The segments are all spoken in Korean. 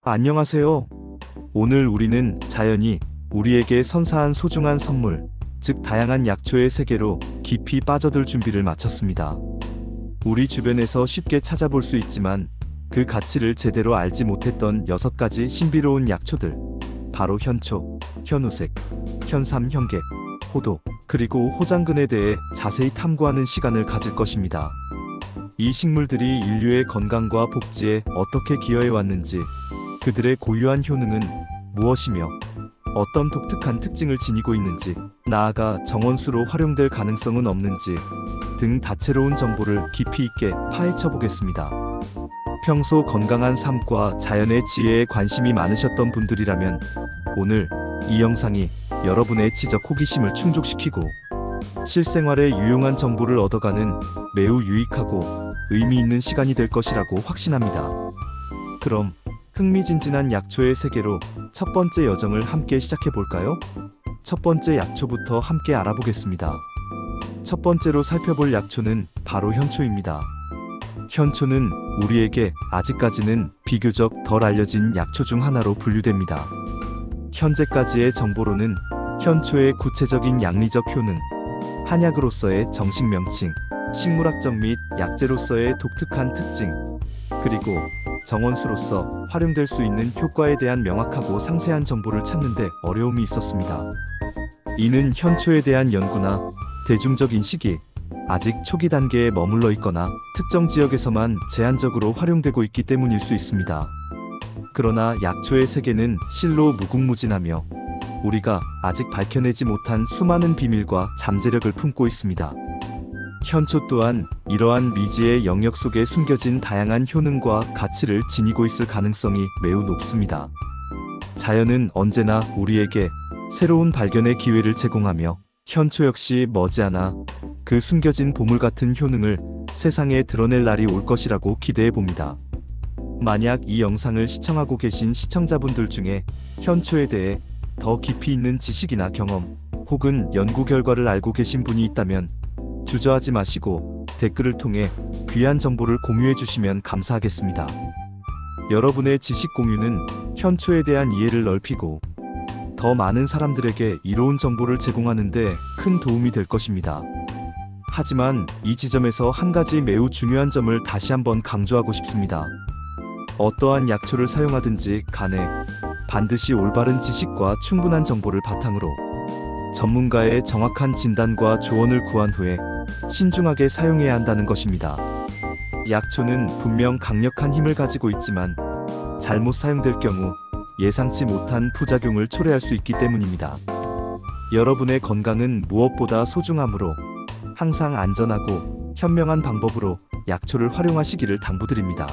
안녕하세요. 오늘 우리는 자연이 우리에게 선사한 소중한 선물, 즉 다양한 약초의 세계로 깊이 빠져들 준비를 마쳤습니다. 우리 주변에서 쉽게 찾아볼 수 있지만 그 가치를 제대로 알지 못했던 6가지 신비로운 약초들, 바로 현초, 현우색, 현삼, 현객, 호도, 그리고 호장근에 대해 자세히 탐구하는 시간을 가질 것입니다. 이 식물들이 인류의 건강과 복지에 어떻게 기여해 왔는지, 그들의 고유한 효능은 무엇이며 어떤 독특한 특징을 지니고 있는지, 나아가 정원수로 활용될 가능성은 없는지 등 다채로운 정보를 깊이 있게 파헤쳐 보겠습니다. 평소 건강한 삶과 자연의 지혜에 관심이 많으셨던 분들이라면 오늘 이 영상이 여러분의 지적 호기심을 충족시키고 실생활에 유용한 정보를 얻어가는 매우 유익하고 의미 있는 시간이 될 것이라고 확신합니다. 그럼 흥미진진한 약초의 세계로 첫 번째 여정을 함께 시작해 볼까요? 첫 번째 약초부터 함께 알아보겠습니다. 첫 번째로 살펴볼 약초는 바로 현초입니다. 현초는 우리에게 아직까지는 비교적 덜 알려진 약초 중 하나로 분류됩니다. 현재까지의 정보로는 현초의 구체적인 약리적 효능, 한약으로서의 정식 명칭, 식물학적 및 약재로서의 독특한 특징, 그리고 정원수로서 활용될 수 있는 효과에 대한 명확하고 상세한 정보를 찾는데 어려움이 있었습니다. 이는 현초에 대한 연구나 대중적 인식이 아직 초기 단계에 머물러 있거나 특정 지역에서만 제한적으로 활용되고 있기 때문일 수 있습니다. 그러나 약초의 세계는 실로 무궁무진하며 우리가 아직 밝혀내지 못한 수많은 비밀과 잠재력을 품고 있습니다. 현초 또한 이러한 미지의 영역 속에 숨겨진 다양한 효능과 가치를 지니고 있을 가능성이 매우 높습니다. 자연은 언제나 우리에게 새로운 발견의 기회를 제공하며 현초 역시 머지않아 그 숨겨진 보물 같은 효능을 세상에 드러낼 날이 올 것이라고 기대해 봅니다. 만약 이 영상을 시청하고 계신 시청자분들 중에 현초에 대해 더 깊이 있는 지식이나 경험 혹은 연구 결과를 알고 계신 분이 있다면 주저하지 마시고 댓글을 통해 귀한 정보를 공유해 주시면 감사하겠습니다. 여러분의 지식 공유는 현초에 대한 이해를 넓히고 더 많은 사람들에게 이로운 정보를 제공하는 데 큰 도움이 될 것입니다. 하지만 이 지점에서 한 가지 매우 중요한 점을 다시 한번 강조하고 싶습니다. 어떠한 약초를 사용하든지 간에 반드시 올바른 지식과 충분한 정보를 바탕으로 전문가의 정확한 진단과 조언을 구한 후에 신중하게 사용해야 한다는 것입니다. 약초는 분명 강력한 힘을 가지고 있지만 잘못 사용될 경우 예상치 못한 부작용을 초래할 수 있기 때문입니다. 여러분의 건강은 무엇보다 소중하므로 항상 안전하고 현명한 방법으로 약초를 활용하시기를 당부드립니다.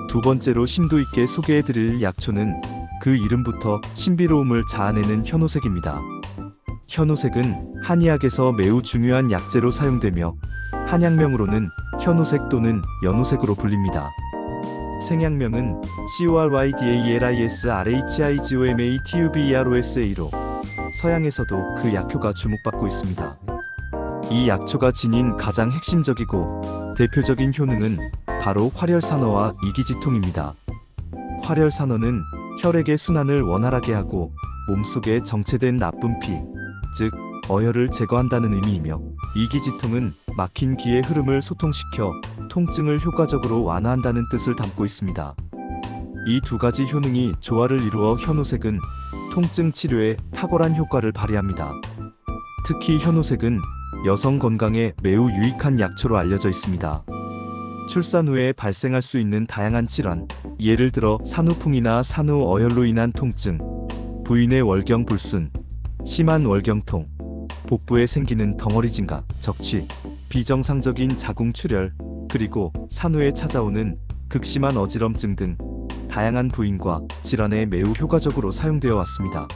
두 번째로 심도 있게 소개해드릴 약초는 그 이름부터 신비로움을 자아내는 현우색입니다. 현우색은 한의학에서 매우 중요한 약재로 사용되며 한약명으로는 현우색 또는 연우색으로 불립니다. 생약명은 CORYDALISRHIGOMATUBEROSA로 서양에서도 그 약효가 주목받고 있습니다. 이 약초가 지닌 가장 핵심적이고 대표적인 효능은 바로 활혈산어와 이기지통입니다. 활혈산어는 혈액의 순환을 원활하게 하고 몸속에 정체된 나쁜 피, 즉 어혈을 제거한다는 의미이며, 이기지통은 막힌 기의 흐름을 소통시켜 통증을 효과적으로 완화한다는 뜻을 담고 있습니다. 이 두 가지 효능이 조화를 이루어 현우색은 통증 치료에 탁월한 효과를 발휘합니다. 특히 현우색은 여성 건강에 매우 유익한 약초로 알려져 있습니다. 출산 후에 발생할 수 있는 다양한 질환, 예를 들어 산후풍이나 산후어혈로 인한 통증, 부인의 월경 불순, 심한 월경통, 복부에 생기는 덩어리 진각, 적취, 비정상적인 자궁 출혈, 그리고 산후에 찾아오는 극심한 어지럼증 등 다양한 부인과 질환에 매우 효과적으로 사용되어 왔습니다.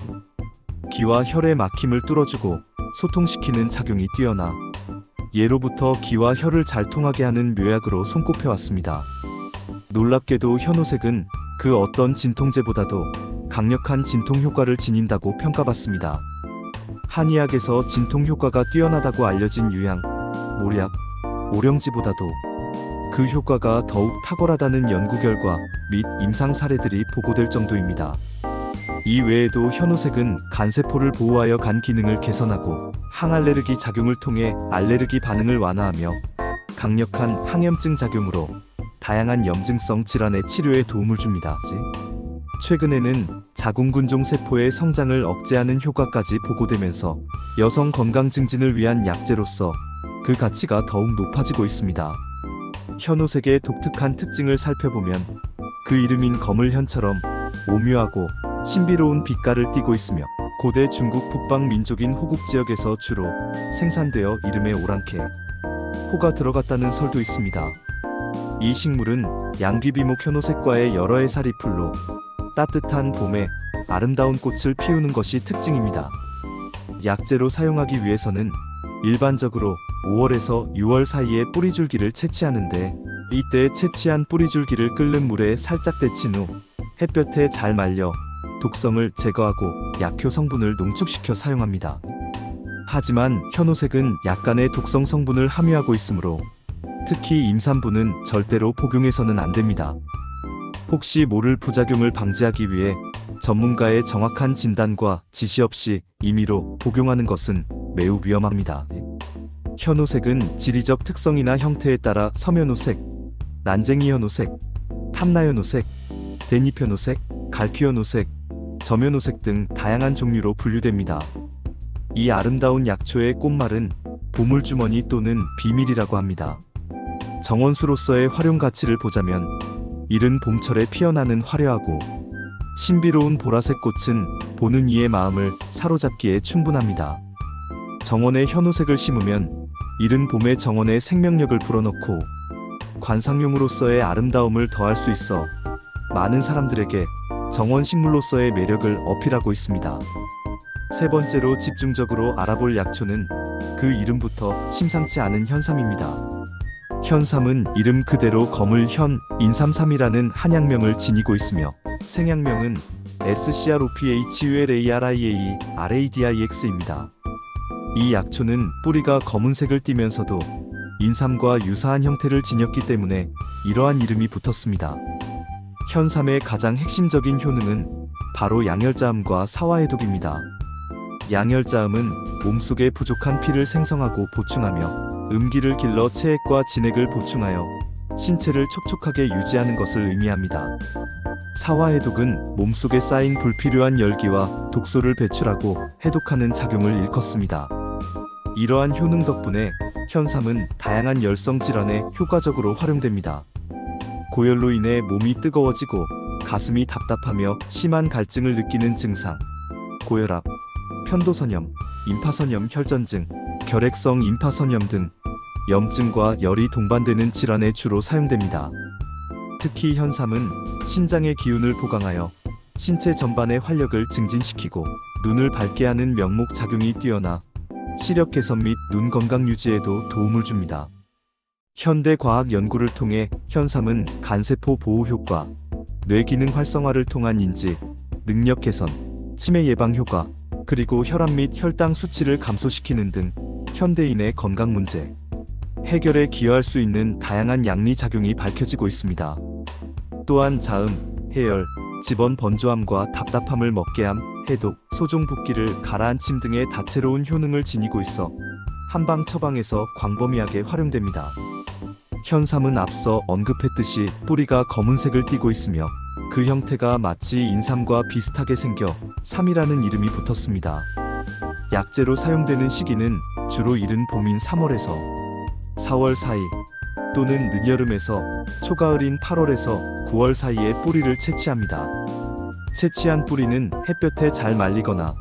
기와 혈의 막힘을 뚫어주고 소통시키는 작용이 뛰어나 예로부터 기와 혈을 잘 통하게 하는 묘약으로 손꼽혀왔습니다. 놀랍게도 현우색은 그 어떤 진통제보다도 강력한 진통 효과를 지닌다고 평가받습니다. 한의학에서 진통 효과가 뛰어나다고 알려진 유향, 모략, 오령지보다도 그 효과가 더욱 탁월하다는 연구 결과 및 임상 사례들이 보고될 정도입니다. 이 외에도 현우색은 간세포를 보호하여 간 기능을 개선하고 항알레르기 작용을 통해 알레르기 반응을 완화하며 강력한 항염증 작용으로 다양한 염증성 질환의 치료에 도움을 줍니다. 최근에는 자궁근종 세포의 성장을 억제하는 효과까지 보고되면서 여성 건강 증진을 위한 약재로서 그 가치가 더욱 높아지고 있습니다. 현우색의 독특한 특징을 살펴보면 그 이름인 거물현처럼 오묘하고 신비로운 빛깔을 띠고 있으며 고대 중국 북방 민족인 호국 지역에서 주로 생산되어 이름에 오랑캐, 호가 들어갔다는 설도 있습니다. 이 식물은 양귀비목 현우색과의 여러 해살이 풀로 따뜻한 봄에 아름다운 꽃을 피우는 것이 특징입니다. 약재로 사용하기 위해서는 일반적으로 5월에서 6월 사이에 뿌리줄기를 채취하는데, 이때 채취한 뿌리줄기를 끓는 물에 살짝 데친 후 햇볕에 잘 말려 독성을 제거하고 약효 성분을 농축시켜 사용합니다. 하지만 현우색은 약간의 독성 성분을 함유하고 있으므로 특히 임산부는 절대로 복용해서는 안 됩니다. 혹시 모를 부작용을 방지하기 위해 전문가의 정확한 진단과 지시 없이 임의로 복용하는 것은 매우 위험합니다. 현우색은 지리적 특성이나 형태에 따라 섬현우색, 난쟁이 현우색, 탐라현우색, 대잎현우색, 갈퀴현우색, 점현우색 등 다양한 종류로 분류됩니다. 이 아름다운 약초의 꽃말은 보물주머니 또는 비밀이라고 합니다. 정원수로서의 활용 가치를 보자면 이른 봄철에 피어나는 화려하고 신비로운 보라색 꽃은 보는 이의 마음을 사로잡기에 충분합니다. 정원에 현우색을 심으면 이른 봄에 정원에 생명력을 불어넣고 관상용으로서의 아름다움을 더할 수 있어 많은 사람들에게 정원 식물로서의 매력을 어필하고 있습니다. 세 번째로 집중적으로 알아볼 약초는 그 이름부터 심상치 않은 현삼입니다. 현삼은 이름 그대로 거물현, 인삼삼이라는 한약명을 지니고 있으며 생약명은 SCROPHULARIA-RADIX입니다. 이 약초는 뿌리가 검은색을 띠면서도 인삼과 유사한 형태를 지녔기 때문에 이러한 이름이 붙었습니다. 현삼의 가장 핵심적인 효능은 바로 양혈자음과 사화해독입니다. 양혈자음은 몸속에 부족한 피를 생성하고 보충하며 음기를 길러 체액과 진액을 보충하여 신체를 촉촉하게 유지하는 것을 의미합니다. 사화해독은 몸속에 쌓인 불필요한 열기와 독소를 배출하고 해독하는 작용을 일컫습니다. 이러한 효능 덕분에 현삼은 다양한 열성 질환에 효과적으로 활용됩니다. 고열로 인해 몸이 뜨거워지고 가슴이 답답하며 심한 갈증을 느끼는 증상, 고혈압, 편도선염, 임파선염 혈전증, 결핵성 임파선염 등 염증과 열이 동반되는 질환에 주로 사용됩니다. 특히 현삼은 신장의 기운을 보강하여 신체 전반의 활력을 증진시키고 눈을 밝게 하는 명목 작용이 뛰어나 시력 개선 및 눈 건강 유지에도 도움을 줍니다. 현대 과학 연구를 통해 현삼은 간세포 보호 효과, 뇌기능 활성화를 통한 인지, 능력 개선, 치매 예방 효과, 그리고 혈압 및 혈당 수치를 감소시키는 등 현대인의 건강 문제 해결에 기여할 수 있는 다양한 양리 작용이 밝혀지고 있습니다. 또한 자음, 해열, 집원 번조함과 답답함을 먹게함, 해독, 소종 붓기를 가라앉힘 등의 다채로운 효능을 지니고 있어 한방 처방에서 광범위하게 활용됩니다. 현삼은 앞서 언급했듯이 뿌리가 검은색을 띠고 있으며 그 형태가 마치 인삼과 비슷하게 생겨 삼이라는 이름이 붙었습니다. 약재로 사용되는 시기는 주로 이른 봄인 3월에서 4월 사이 또는 늦여름에서 초가을인 8월에서 9월 사이에 뿌리를 채취합니다. 채취한 뿌리는 햇볕에 잘 말리거나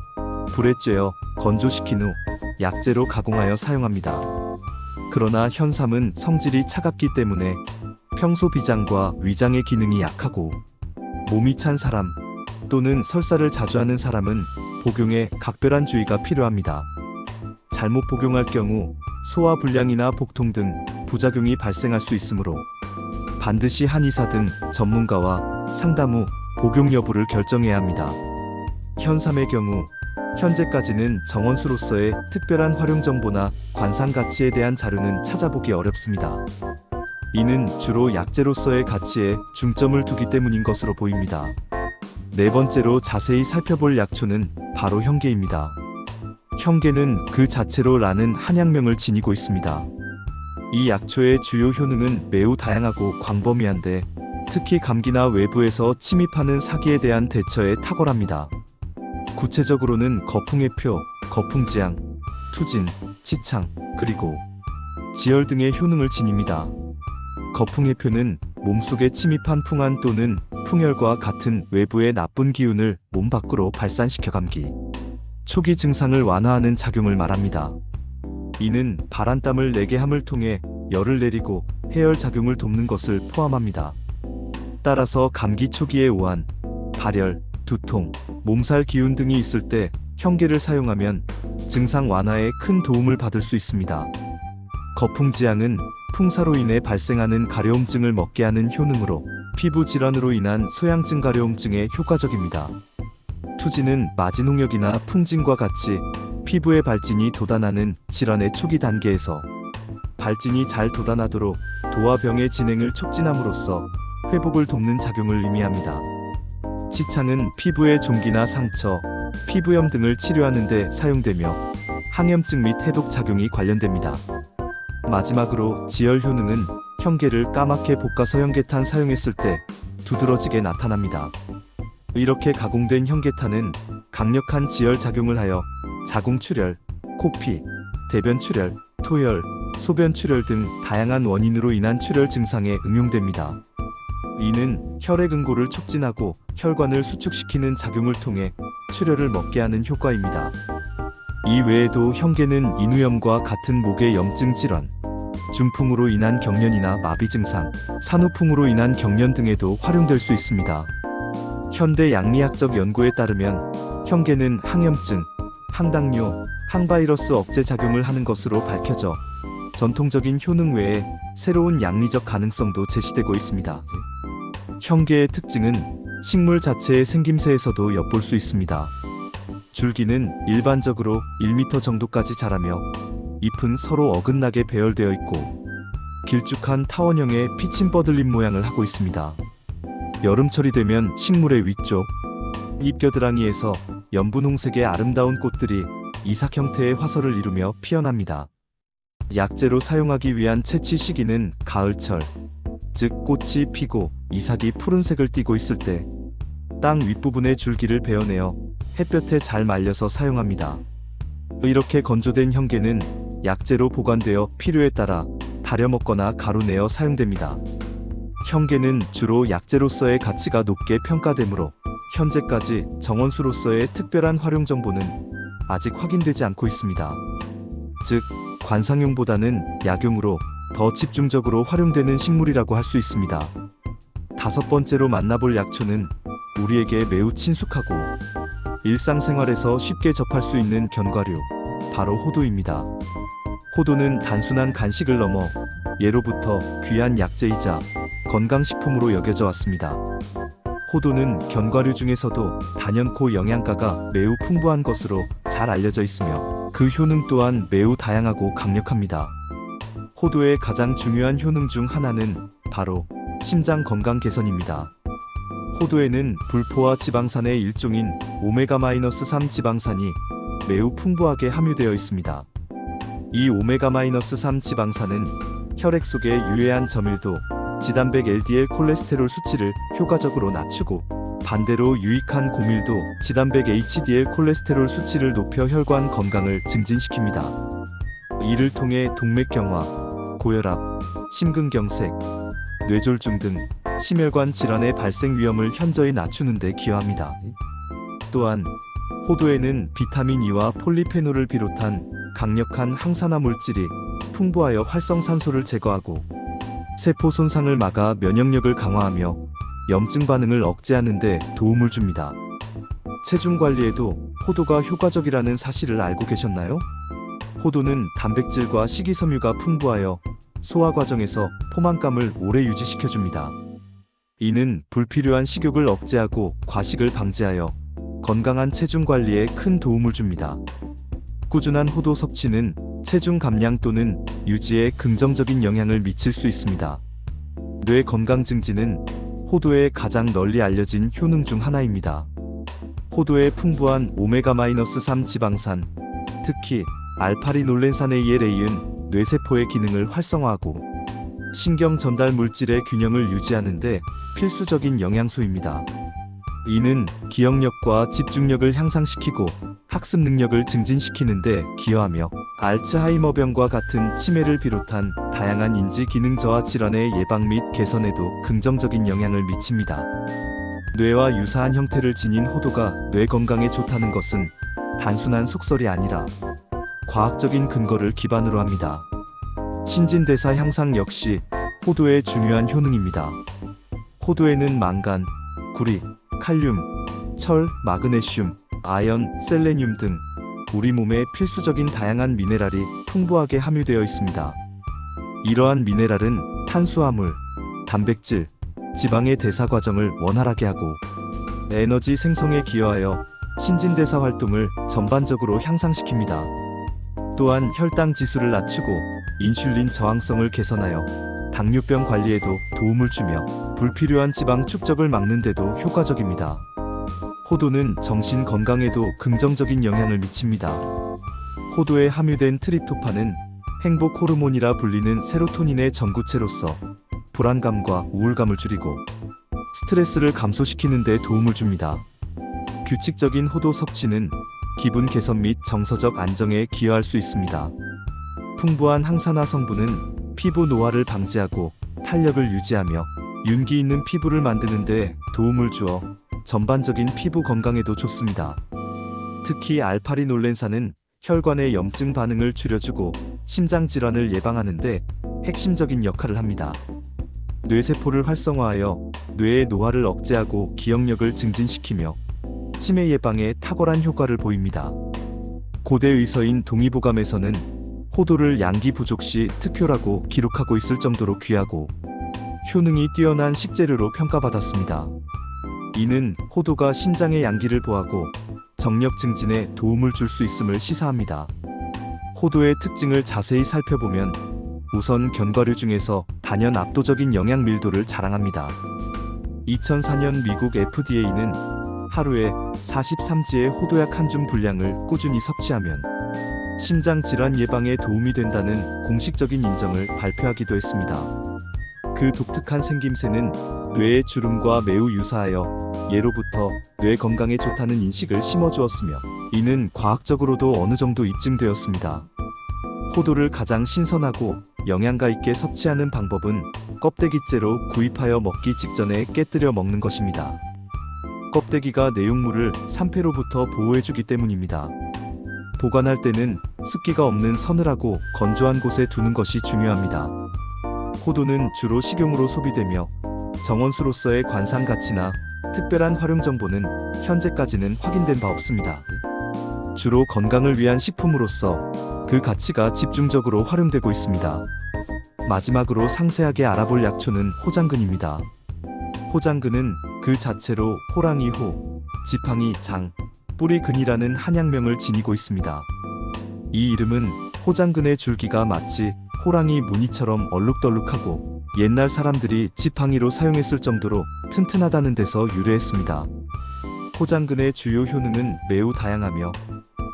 불에 쬐어 건조시킨 후 약재로 가공하여 사용합니다. 그러나 현삼은 성질이 차갑기 때문에 평소 비장과 위장의 기능이 약하고 몸이 찬 사람 또는 설사를 자주 하는 사람은 복용에 각별한 주의가 필요합니다. 잘못 복용할 경우 소화 불량이나 복통 등 부작용이 발생할 수 있으므로 반드시 한의사 등 전문가와 상담 후 복용 여부를 결정해야 합니다. 현삼의 경우 현재까지는 정원수로서의 특별한 활용 정보나 관상 가치에 대한 자료는 찾아보기 어렵습니다. 이는 주로 약재로서의 가치에 중점을 두기 때문인 것으로 보입니다. 네 번째로 자세히 살펴볼 약초는 바로 현계입니다. 현계는 그 자체로 라는 한약명을 지니고 있습니다. 이 약초의 주요 효능은 매우 다양하고 광범위한데 특히 감기나 외부에서 침입하는 사기에 대한 대처에 탁월합니다. 구체적으로는 거풍해표, 거풍지양, 투진, 치창, 그리고 지열 등의 효능을 지닙니다. 거풍해표는 몸속에 침입한 풍환 또는 풍열과 같은 외부의 나쁜 기운을 몸 밖으로 발산시켜 감기 초기 증상을 완화하는 작용을 말합니다. 이는 발한땀을 내게 함을 통해 열을 내리고 해열 작용을 돕는 것을 포함합니다. 따라서 감기 초기에 오한, 발열, 두통, 몸살 기운 등이 있을 때 현계를 사용하면 증상 완화에 큰 도움을 받을 수 있습니다. 거풍지양은 풍사로 인해 발생하는 가려움증을 먹게 하는 효능으로 피부 질환으로 인한 소양증 가려움증에 효과적입니다. 투진은 마진홍역이나 풍진과 같이 피부의 발진이 돋아나는 질환의 초기 단계에서 발진이 잘 돋아나도록 도화병의 진행을 촉진함으로써 회복을 돕는 작용을 의미합니다. 치창은 피부의 종기나 상처, 피부염 등을 치료하는 데 사용되며 항염증 및 해독 작용이 관련됩니다. 마지막으로 지열 효능은 현계를 까맣게 볶아서 현계탄 사용했을 때 두드러지게 나타납니다. 이렇게 가공된 현계탄은 강력한 지열 작용을 하여 자궁출혈, 코피, 대변 출혈, 토열, 소변 출혈 등 다양한 원인으로 인한 출혈 증상에 응용됩니다. 이는 혈액 응고를 촉진하고 혈관을 수축시키는 작용을 통해 출혈을 먹게 하는 효과입니다. 이 외에도 현계는 인후염과 같은 목의 염증 질환, 중풍으로 인한 경련이나 마비 증상, 산후풍으로 인한 경련 등에도 활용될 수 있습니다. 현대 양리학적 연구에 따르면 현계는 항염증, 항당뇨, 항바이러스 억제 작용을 하는 것으로 밝혀져 전통적인 효능 외에 새로운 양리적 가능성도 제시되고 있습니다. 현계의 특징은 식물 자체의 생김새에서도 엿볼 수 있습니다. 줄기는 일반적으로 1m 정도까지 자라며 잎은 서로 어긋나게 배열되어 있고 길쭉한 타원형의 피침 뻗을림 모양을 하고 있습니다. 여름철이 되면 식물의 위쪽, 잎겨드랑이에서 연분홍색의 아름다운 꽃들이 이삭 형태의 화설을 이루며 피어납니다. 약재로 사용하기 위한 채취 시기는 가을철, 즉 꽃이 피고 이삭이 푸른색을 띠고 있을 때 땅 윗부분의 줄기를 베어내어 햇볕에 잘 말려서 사용합니다. 이렇게 건조된 현계는 약재로 보관되어 필요에 따라 다려 먹거나 가루내어 사용됩니다. 현계는 주로 약재로서의 가치가 높게 평가되므로 현재까지 정원수로서의 특별한 활용 정보는 아직 확인되지 않고 있습니다. 즉, 관상용보다는 약용으로 더 집중적으로 활용되는 식물이라고 할 수 있습니다. 다섯 번째로 만나볼 약초는 우리에게 매우 친숙하고 일상생활에서 쉽게 접할 수 있는 견과류, 바로 호도입니다. 호도는 단순한 간식을 넘어 예로부터 귀한 약재이자 건강식품으로 여겨져 왔습니다. 호도는 견과류 중에서도 단연코 영양가가 매우 풍부한 것으로 잘 알려져 있으며 그 효능 또한 매우 다양하고 강력합니다. 호도의 가장 중요한 효능 중 하나는 바로 심장 건강 개선입니다. 호도에는 불포화 지방산의 일종인 오메가-3 지방산이 매우 풍부하게 함유되어 있습니다. 이 오메가-3 지방산은 혈액 속의 유해한 점일도, 지단백 LDL 콜레스테롤 수치를 효과적으로 낮추고 반대로 유익한 고밀도, 지단백 HDL 콜레스테롤 수치를 높여 혈관 건강을 증진시킵니다. 이를 통해 동맥경화, 고혈압, 심근경색, 뇌졸중 등 심혈관 질환의 발생 위험을 현저히 낮추는 데 기여합니다. 또한 호도에는 비타민 E와 폴리페놀을 비롯한 강력한 항산화 물질이 풍부하여 활성산소를 제거하고 세포 손상을 막아 면역력을 강화하며 염증 반응을 억제하는 데 도움을 줍니다. 체중 관리에도 호도가 효과적이라는 사실을 알고 계셨나요? 호도는 단백질과 식이섬유가 풍부하여 소화 과정에서 포만감을 오래 유지시켜줍니다. 이는 불필요한 식욕을 억제하고 과식을 방지하여 건강한 체중 관리에 큰 도움을 줍니다. 꾸준한 호도 섭취는 체중 감량 또는 유지에 긍정적인 영향을 미칠 수 있습니다. 뇌 건강 증진은 호두의 가장 널리 알려진 효능 중 하나입니다. 호두의 풍부한 오메가-3 지방산, 특히 알파리놀렌산에 의해 레이은 뇌세포의 기능을 활성화하고 신경 전달 물질의 균형을 유지하는 데 필수적인 영양소입니다. 이는 기억력과 집중력을 향상시키고 학습 능력을 증진시키는 데 기여하며 알츠하이머병과 같은 치매를 비롯한 다양한 인지 기능 저하 질환의 예방 및 개선에도 긍정적인 영향을 미칩니다. 뇌와 유사한 형태를 지닌 호두가 뇌 건강에 좋다는 것은 단순한 속설이 아니라 과학적인 근거를 기반으로 합니다. 신진대사 향상 역시 호두의 중요한 효능입니다. 호두에는 망간, 구리, 칼륨, 철, 마그네슘, 아연, 셀레늄 등 우리 몸에 필수적인 다양한 미네랄이 풍부하게 함유되어 있습니다. 이러한 미네랄은 탄수화물, 단백질, 지방의 대사 과정을 원활하게 하고 에너지 생성에 기여하여 신진대사 활동을 전반적으로 향상시킵니다. 또한 혈당 지수를 낮추고 인슐린 저항성을 개선하여 당뇨병 관리에도 도움을 주며 불필요한 지방 축적을 막는 데도 효과적입니다. 호두는 정신 건강에도 긍정적인 영향을 미칩니다. 호두에 함유된 트립토판은 행복 호르몬이라 불리는 세로토닌의 전구체로서 불안감과 우울감을 줄이고 스트레스를 감소시키는 데 도움을 줍니다. 규칙적인 호두 섭취는 기분 개선 및 정서적 안정에 기여할 수 있습니다. 풍부한 항산화 성분은 피부 노화를 방지하고 탄력을 유지하며 윤기 있는 피부를 만드는 데 도움을 주어 전반적인 피부 건강에도 좋습니다. 특히 알파리놀렌산은 혈관의 염증 반응을 줄여주고 심장 질환을 예방하는 데 핵심적인 역할을 합니다. 뇌세포를 활성화하여 뇌의 노화를 억제하고 기억력을 증진시키며 치매 예방에 탁월한 효과를 보입니다. 고대 의서인 동의보감에서는 호두를 양기 부족 시 특효라고 기록하고 있을 정도로 귀하고 효능이 뛰어난 식재료로 평가받았습니다. 이는 호두가 신장의 양기를 보하고 정력 증진에 도움을 줄 수 있음을 시사합니다. 호두의 특징을 자세히 살펴보면 우선 견과류 중에서 단연 압도적인 영양 밀도를 자랑합니다. 2004년 미국 FDA는 하루에 43g의 호두약 한 줌 분량을 꾸준히 섭취하면 심장 질환 예방에 도움이 된다는 공식적인 인정을 발표하기도 했습니다. 그 독특한 생김새는 뇌의 주름과 매우 유사하여 예로부터 뇌 건강에 좋다는 인식을 심어주었으며 이는 과학적으로도 어느 정도 입증되었습니다. 호두를 가장 신선하고 영양가 있게 섭취하는 방법은 껍데기째로 구입하여 먹기 직전에 깨뜨려 먹는 것입니다. 껍데기가 내용물을 산패로부터 보호해주기 때문입니다. 보관할 때는 습기가 없는 서늘하고 건조한 곳에 두는 것이 중요합니다. 호두는 주로 식용으로 소비되며 정원수로서의 관상 가치나 특별한 활용 정보는 현재까지는 확인된 바 없습니다. 주로 건강을 위한 식품으로서 그 가치가 집중적으로 활용되고 있습니다. 마지막으로 상세하게 알아볼 약초는 호장근입니다. 호장근은 그 자체로 호랑이 호, 지팡이 장, 뿌리 근이라는 한약명을 지니고 있습니다. 이 이름은 호장근의 줄기가 마치 호랑이 무늬처럼 얼룩덜룩하고 옛날 사람들이 지팡이로 사용했을 정도로 튼튼하다는 데서 유래했습니다. 호장근의 주요 효능은 매우 다양하며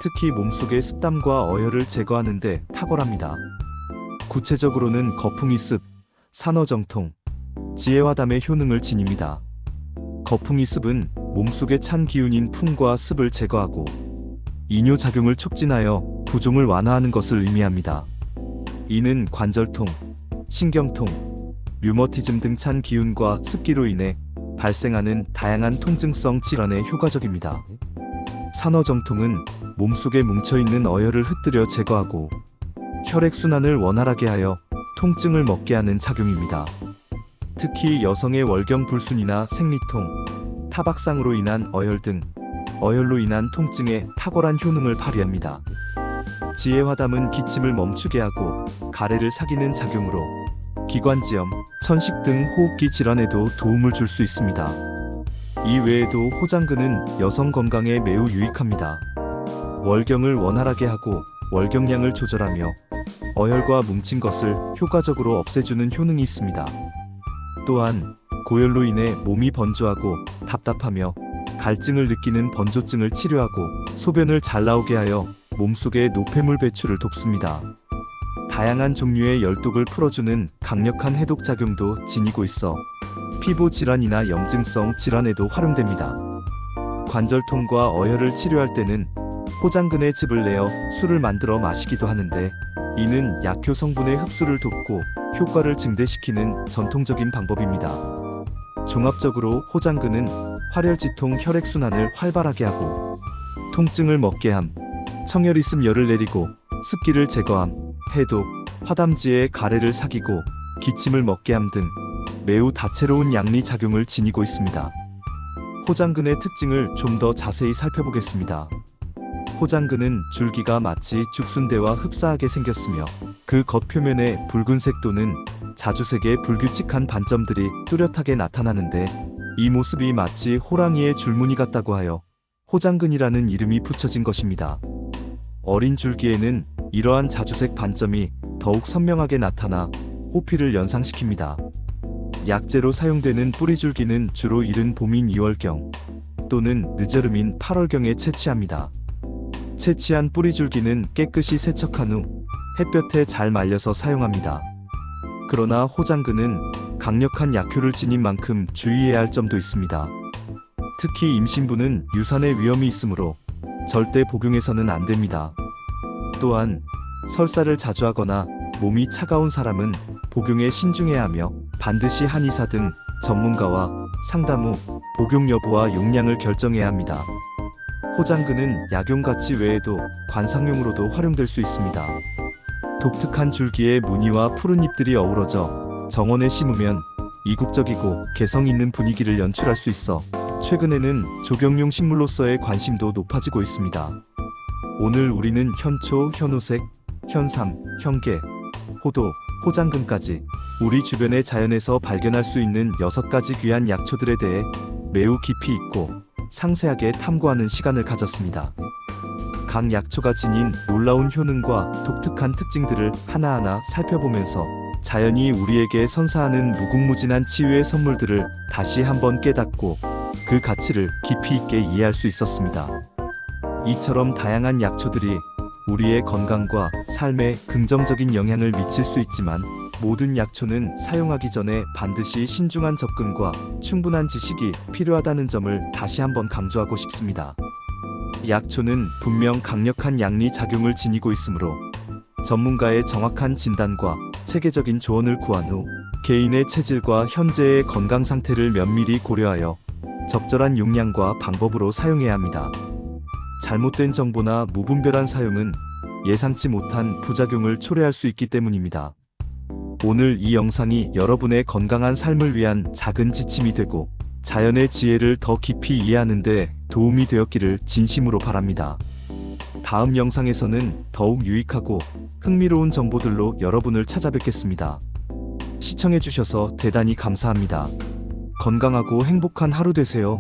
특히 몸속의 습담과 어혈을 제거하는 데 탁월합니다. 구체적으로는 거풍이습, 산어정통, 지혜화담의 효능을 지닙니다. 거풍이습은 몸속의 찬 기운인 풍과 습을 제거하고 이뇨작용을 촉진하여 부종을 완화하는 것을 의미합니다. 이는 관절통, 신경통, 류머티즘 등 찬 기운과 습기로 인해 발생하는 다양한 통증성 질환에 효과적입니다. 산어정통은 몸속에 뭉쳐있는 어혈을 흩뜨려 제거하고 혈액순환을 원활하게 하여 통증을 먹게 하는 작용입니다. 특히 여성의 월경불순이나 생리통, 타박상으로 인한 어혈 등 어혈로 인한 통증에 탁월한 효능을 발휘합니다. 지혜화담은 기침을 멈추게 하고 가래를 삭이는 작용으로 기관지염, 천식 등 호흡기 질환에도 도움을 줄 수 있습니다. 이 외에도 호장근은 여성 건강에 매우 유익합니다. 월경을 원활하게 하고 월경량을 조절하며 어혈과 뭉친 것을 효과적으로 없애주는 효능이 있습니다. 또한 고열로 인해 몸이 번조하고 답답하며 갈증을 느끼는 번조증을 치료하고 소변을 잘 나오게 하여 몸속의 노폐물 배출을 돕습니다. 다양한 종류의 열독을 풀어주는 강력한 해독 작용도 지니고 있어 피부 질환이나 염증성 질환에도 활용됩니다. 관절통과 어혈을 치료할 때는 호장근의 즙을 내어 술을 만들어 마시기도 하는데, 이는 약효 성분의 흡수를 돕고 효과를 증대시키는 전통적인 방법입니다. 종합적으로 호장근은 활혈지통 혈액순환을 활발하게 하고 통증을 먹게 함, 청열 있음 열을 내리고 습기를 제거함, 해독, 화담지에 가래를 삭이고 기침을 먹게 함 등 매우 다채로운 양리 작용을 지니고 있습니다. 호장근의 특징을 좀 더 자세히 살펴보겠습니다. 호장근은 줄기가 마치 죽순대와 흡사하게 생겼으며 그 겉표면에 붉은색 또는 자주색의 불규칙한 반점들이 뚜렷하게 나타나는데, 이 모습이 마치 호랑이의 줄무늬 같다고 하여 호장근이라는 이름이 붙여진 것입니다. 어린 줄기에는 이러한 자주색 반점이 더욱 선명하게 나타나 호피를 연상시킵니다. 약재로 사용되는 뿌리줄기는 주로 이른 봄인 2월경 또는 늦여름인 8월경에 채취합니다. 채취한 뿌리줄기는 깨끗이 세척한 후 햇볕에 잘 말려서 사용합니다. 그러나 호장근은 강력한 약효를 지닌 만큼 주의해야 할 점도 있습니다. 특히 임신부는 유산의 위험이 있으므로 절대 복용해서는 안 됩니다. 또한 설사를 자주 하거나 몸이 차가운 사람은 복용에 신중해야 하며 반드시 한의사 등 전문가와 상담 후 복용 여부와 용량을 결정해야 합니다. 호장근은 약용 가치 외에도 관상용으로도 활용될 수 있습니다. 독특한 줄기의 무늬와 푸른 잎들이 어우러져 정원에 심으면 이국적이고 개성 있는 분위기를 연출할 수 있어 최근에는 조경용 식물로서의 관심도 높아지고 있습니다. 오늘 우리는 현초, 현오색, 현삼, 현계, 호도, 호장근까지 우리 주변의 자연에서 발견할 수 있는 6가지 귀한 약초들에 대해 매우 깊이 있고 상세하게 탐구하는 시간을 가졌습니다. 각 약초가 지닌 놀라운 효능과 독특한 특징들을 하나하나 살펴보면서 자연이 우리에게 선사하는 무궁무진한 치유의 선물들을 다시 한번 깨닫고 그 가치를 깊이 있게 이해할 수 있었습니다. 이처럼 다양한 약초들이 우리의 건강과 삶에 긍정적인 영향을 미칠 수 있지만, 모든 약초는 사용하기 전에 반드시 신중한 접근과 충분한 지식이 필요하다는 점을 다시 한번 강조하고 싶습니다. 약초는 분명 강력한 양리 작용을 지니고 있으므로 전문가의 정확한 진단과 체계적인 조언을 구한 후 개인의 체질과 현재의 건강 상태를 면밀히 고려하여 적절한 용량과 방법으로 사용해야 합니다. 잘못된 정보나 무분별한 사용은 예상치 못한 부작용을 초래할 수 있기 때문입니다. 오늘 이 영상이 여러분의 건강한 삶을 위한 작은 지침이 되고 자연의 지혜를 더 깊이 이해하는 데 도움이 되었기를 진심으로 바랍니다. 다음 영상에서는 더욱 유익하고 흥미로운 정보들로 여러분을 찾아뵙겠습니다. 시청해주셔서 대단히 감사합니다. 건강하고 행복한 하루 되세요.